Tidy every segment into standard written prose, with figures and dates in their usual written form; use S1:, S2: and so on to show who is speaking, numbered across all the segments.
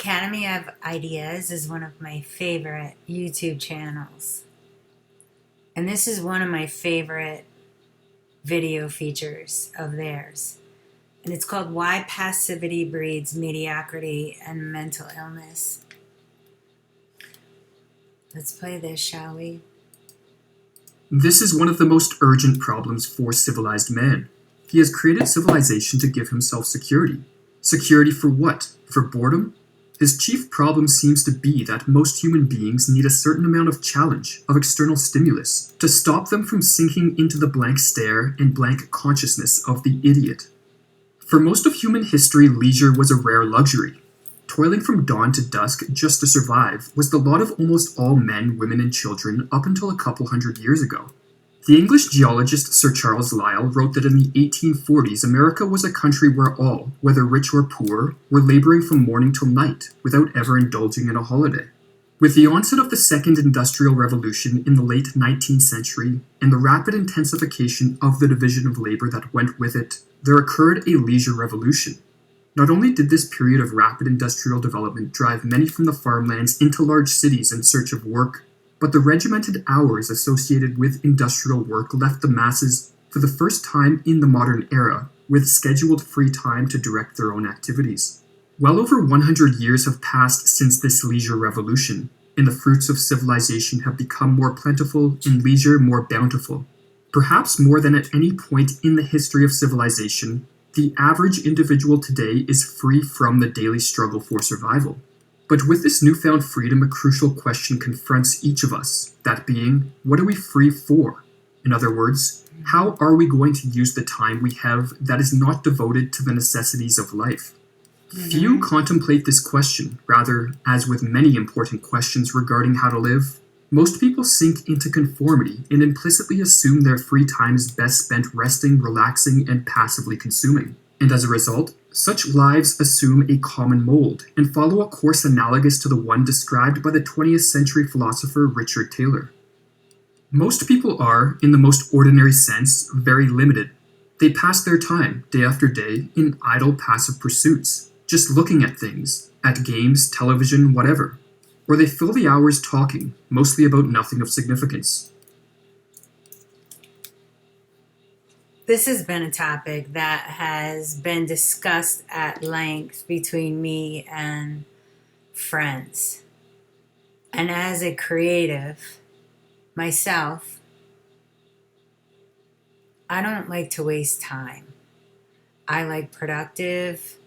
S1: Academy of Ideas is one of my favorite YouTube channels. And this is one of my favorite video features of theirs. And it's called Why Passivity Breeds Mediocrity and Mental Illness. Let's play this, shall we?
S2: This is one of the most urgent problems for civilized man. He has created civilization to give himself security. Security for what? For boredom? His chief problem seems to be that most human beings need a certain amount of challenge, of external stimulus, to stop them from sinking into the blank stare and blank consciousness of the idiot. For most of human history, leisure was a rare luxury. Toiling from dawn to dusk just to survive was the lot of almost all men, women, and children up until a couple hundred years ago. The English geologist Sir Charles Lyell wrote that in the 1840s, America was a country where all, whether rich or poor, were laboring from morning till night, without ever indulging in a holiday. With the onset of the Second Industrial Revolution in the late 19th century, and the rapid intensification of the division of labor that went with it, there occurred a leisure revolution. Not only did this period of rapid industrial development drive many from the farmlands into large cities in search of work, but the regimented hours associated with industrial work left the masses, for the first time in the modern era, with scheduled free time to direct their own activities. Well over 100 years have passed since this leisure revolution, and the fruits of civilization have become more plentiful and leisure more bountiful. Perhaps more than at any point in the history of civilization, the average individual today is free from the daily struggle for survival. But with this newfound freedom, a crucial question confronts each of us, that being, what are we free for? In other words, how are we going to use the time we have that is not devoted to the necessities of life? Few contemplate this question. Rather, as with many important questions regarding how to live, most people sink into conformity and implicitly assume their free time is best spent resting, relaxing, and passively consuming. And as a result, such lives assume a common mold and follow a course analogous to the one described by the 20th century philosopher Richard Taylor. Most people are, in the most ordinary sense, very limited. They pass their time, day after day, in idle passive pursuits, just looking at things, at games, television, whatever. Or they fill the hours talking, mostly about nothing of significance.
S1: This has been a topic that has been discussed at length between me and friends. And as a creative, myself, I don't like to waste time. I like productive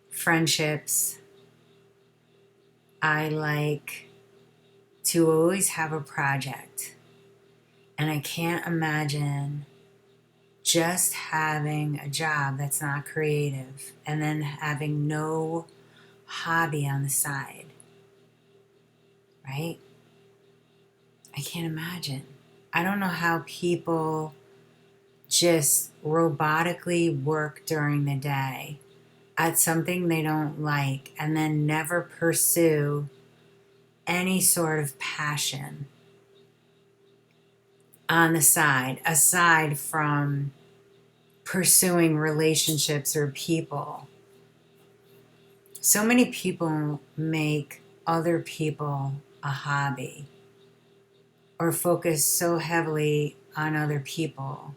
S1: friendships. I like to always have a project. And I can't imagine just having a job that's not creative and then having no hobby on the side, right? I can't imagine. I don't know how people just robotically work during the day at something they don't like and then never pursue any sort of passion on the side, aside from pursuing relationships or people. So many people make other people a hobby or focus so heavily on other people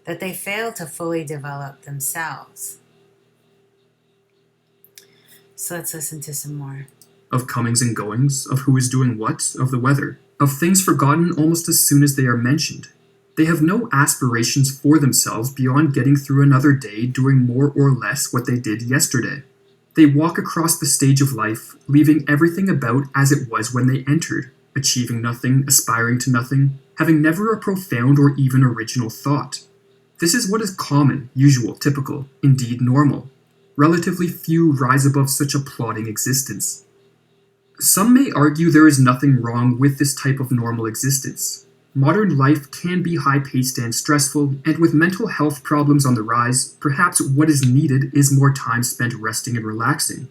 S1: that they fail to fully develop themselves. So let's listen to some more.
S2: Of comings and goings, of who is doing what, of the weather, of things forgotten almost as soon as they are mentioned. They have no aspirations for themselves beyond getting through another day doing more or less what they did yesterday. They walk across the stage of life, leaving everything about as it was when they entered, achieving nothing, aspiring to nothing, having never a profound or even original thought. This is what is common, usual, typical, indeed normal. Relatively few rise above such a plodding existence. Some may argue there is nothing wrong with this type of normal existence. Modern life can be high-paced and stressful, and with mental health problems on the rise, perhaps what is needed is more time spent resting and relaxing.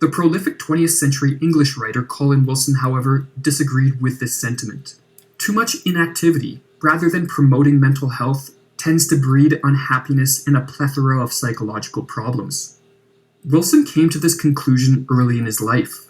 S2: The prolific 20th century English writer Colin Wilson, however, disagreed with this sentiment. Too much inactivity, rather than promoting mental health, tends to breed unhappiness and a plethora of psychological problems. Wilson came to this conclusion early in his life,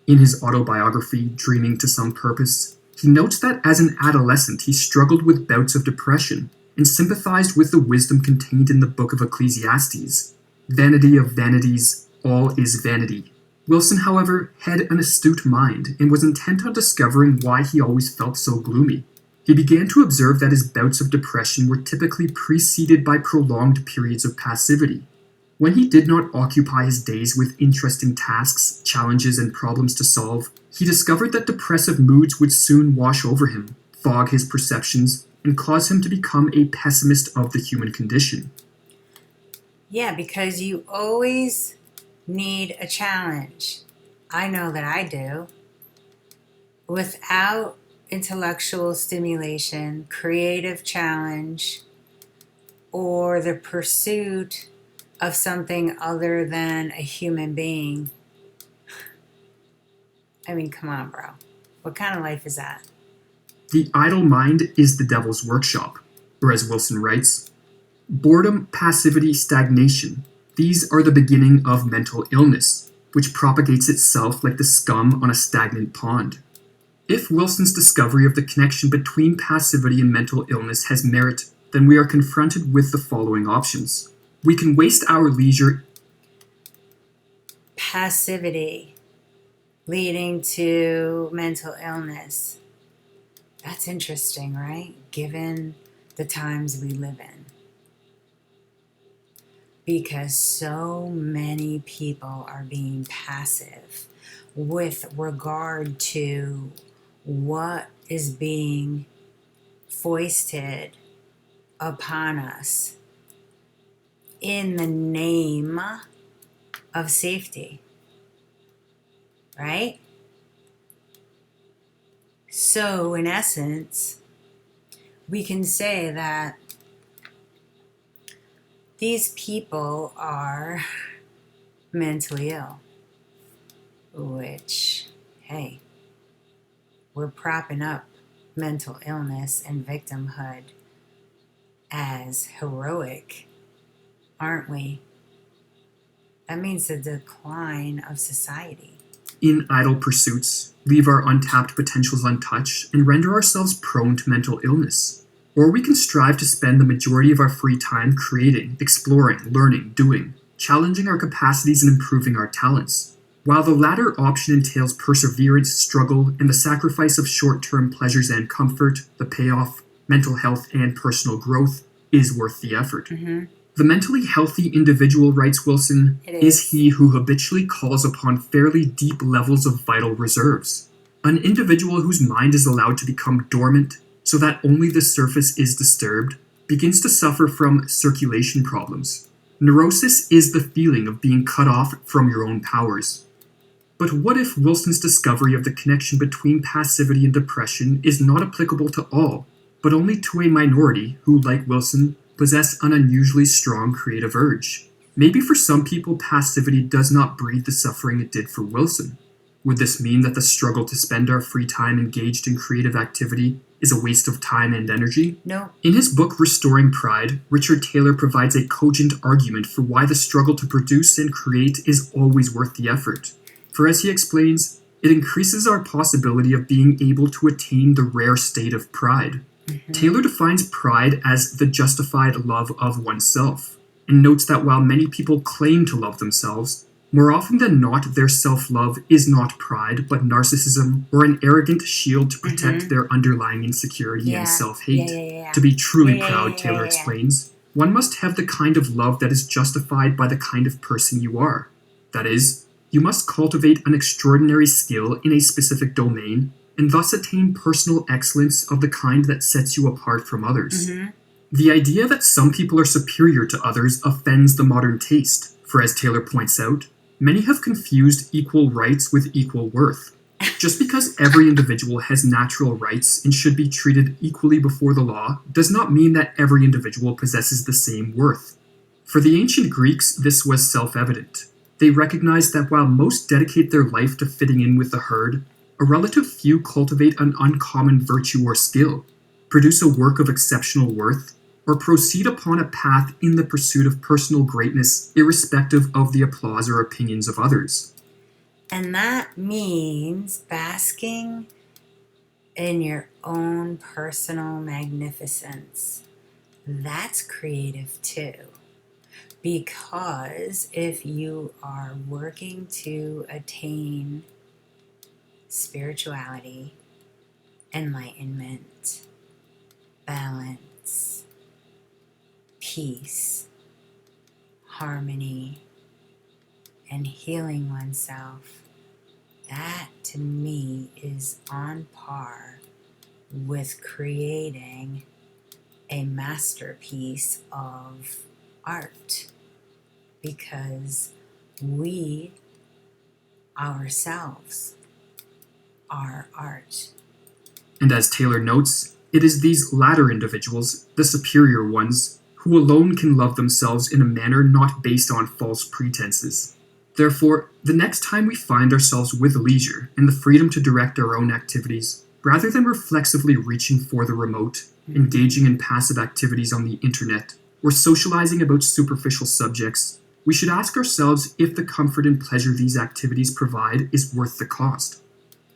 S2: In his autobiography, Dreaming to Some Purpose, he notes that as an adolescent he struggled with bouts of depression and sympathized with the wisdom contained in the book of Ecclesiastes. Vanity of vanities, all is vanity. Wilson, however, had an astute mind and was intent on discovering why he always felt so gloomy. He began to observe that his bouts of depression were typically preceded by prolonged periods of passivity. When he did not occupy his days with interesting tasks, challenges, and problems to solve, he discovered that depressive moods would soon wash over him, fog his perceptions, and cause him to become a pessimist of the human condition.
S1: Yeah, because you always need a challenge. I know that I do. Without intellectual stimulation, creative challenge, or the pursuit of something other than a human being. I mean, come on, bro. What kind of life is that?
S2: The idle mind is the devil's workshop, or as Wilson writes, boredom, passivity, stagnation, these are the beginning of mental illness, which propagates itself like the scum on a stagnant pond. If Wilson's discovery of the connection between passivity and mental illness has merit, then we are confronted with the following options. We can waste our leisure.
S1: Passivity leading to mental illness. That's interesting, right? Given the times we live in. Because so many people are being passive with regard to what is being foisted upon us in the name of safety, right? So, in essence, we can say that these people are mentally ill, which, hey, we're propping up mental illness and victimhood as heroic, aren't we? That means the decline of society.
S2: In idle pursuits, leave our untapped potentials untouched, and render ourselves prone to mental illness. Or we can strive to spend the majority of our free time creating, exploring, learning, doing, challenging our capacities and improving our talents. While the latter option entails perseverance, struggle, and the sacrifice of short-term pleasures and comfort, the payoff, mental health and personal growth, is worth the effort.
S1: Mm-hmm.
S2: The mentally healthy individual, writes Wilson, is he who habitually calls upon fairly deep levels of vital reserves. An individual whose mind is allowed to become dormant so that only the surface is disturbed begins to suffer from circulation problems. Neurosis is the feeling of being cut off from your own powers. But what if Wilson's discovery of the connection between passivity and depression is not applicable to all, but only to a minority who, like Wilson, possess an unusually strong creative urge? Maybe for some people, passivity does not breed the suffering it did for Wilson. Would this mean that the struggle to spend our free time engaged in creative activity is a waste of time and energy?
S1: No.
S2: In his book Restoring Pride, Richard Taylor provides a cogent argument for why the struggle to produce and create is always worth the effort. For as he explains, it increases our possibility of being able to attain the rare state of pride. Mm-hmm. Taylor defines pride as the justified love of oneself, and notes that while many people claim to love themselves, more often than not their self-love is not pride, but narcissism or an arrogant shield to protect their underlying insecurity and self-hate. To be truly proud, Taylor explains, one must have the kind of love that is justified by the kind of person you are. That is, you must cultivate an extraordinary skill in a specific domain, and thus attain personal excellence of the kind that sets you apart from others. Mm-hmm. The idea that some people are superior to others offends the modern taste, for as Taylor points out, many have confused equal rights with equal worth. Just because every individual has natural rights and should be treated equally before the law does not mean that every individual possesses the same worth. For the ancient Greeks, this was self-evident. They recognized that while most dedicate their life to fitting in with the herd, a relative few cultivate an uncommon virtue or skill, produce a work of exceptional worth, or proceed upon a path in the pursuit of personal greatness irrespective of the applause or opinions of others.
S1: And that means basking in your own personal magnificence. That's creative too. Because if you are working to attain spirituality, enlightenment, balance, peace, harmony, and healing oneself, that to me is on par with creating a masterpiece of art, because we ourselves are art.
S2: And as Taylor notes, it is these latter individuals, the superior ones, who alone can love themselves in a manner not based on false pretenses. Therefore, the next time we find ourselves with leisure and the freedom to direct our own activities, rather than reflexively reaching for the remote, engaging in passive activities on the internet, or socializing about superficial subjects, we should ask ourselves if the comfort and pleasure these activities provide is worth the cost.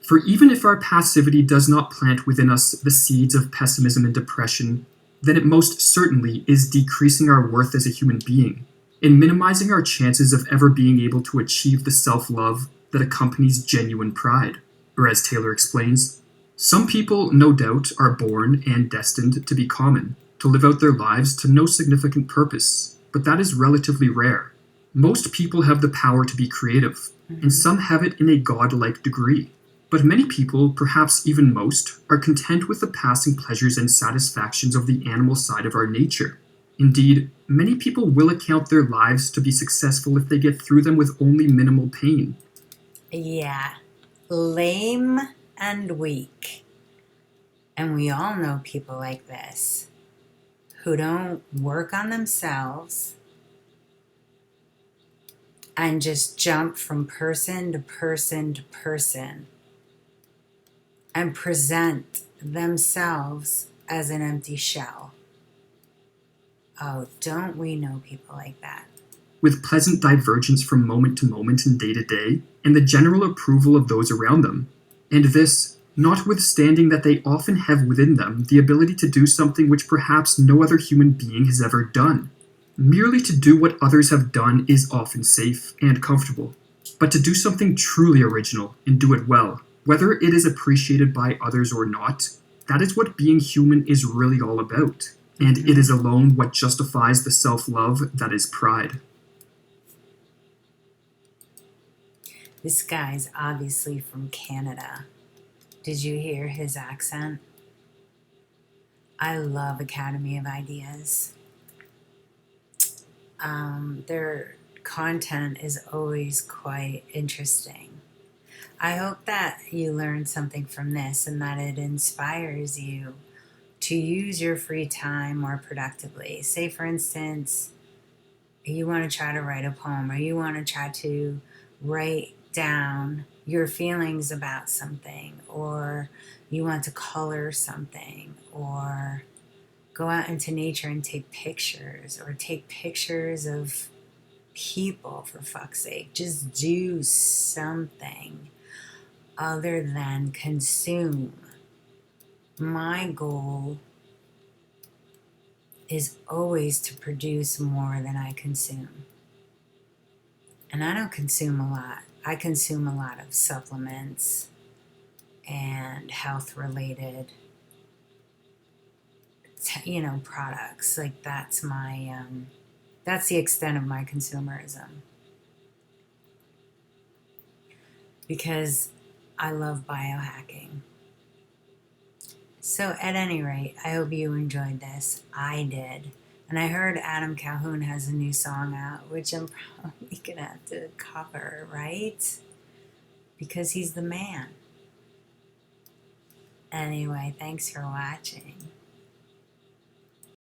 S2: For even if our passivity does not plant within us the seeds of pessimism and depression, then it most certainly is decreasing our worth as a human being, and minimizing our chances of ever being able to achieve the self-love that accompanies genuine pride. Or as Taylor explains, some people, no doubt, are born and destined to be common, to live out their lives to no significant purpose, but that is relatively rare. Most people have the power to be creative, and some have it in a godlike degree. But many people, perhaps even most, are content with the passing pleasures and satisfactions of the animal side of our nature. Indeed, many people will account their lives to be successful if they get through them with only minimal pain.
S1: Yeah, lame and weak. And we all know people like this who don't work on themselves and just jump from person to person to person and present themselves as an empty shell. Oh, don't we know people like that?
S2: With pleasant divergence from moment to moment and day to day, and the general approval of those around them. And this, notwithstanding that they often have within them the ability to do something which perhaps no other human being has ever done. Merely to do what others have done is often safe and comfortable, but to do something truly original and do it well, whether it is appreciated by others or not, that is what being human is really all about, and it is alone what justifies the self-love that is pride.
S1: This guy's obviously from Canada. Did you hear his accent? I love Academy of Ideas. Their content is always quite interesting. I hope that you learned something from this and that it inspires you to use your free time more productively. Say, for instance, you want to try to write a poem, or you want to try to write down your feelings about something, or you want to color something, or go out into nature and take pictures, or take pictures of people, for fuck's sake. Just do something other than consume. My goal is always to produce more than I consume. And I don't consume a lot. I consume a lot of supplements and health related products. Like that's my that's the extent of my consumerism, because I love biohacking. So at any rate, I hope you enjoyed this. I did. And I heard Adam Calhoun has a new song out, which I'm probably going to have to cover, right? Because he's the man. Anyway, thanks for watching.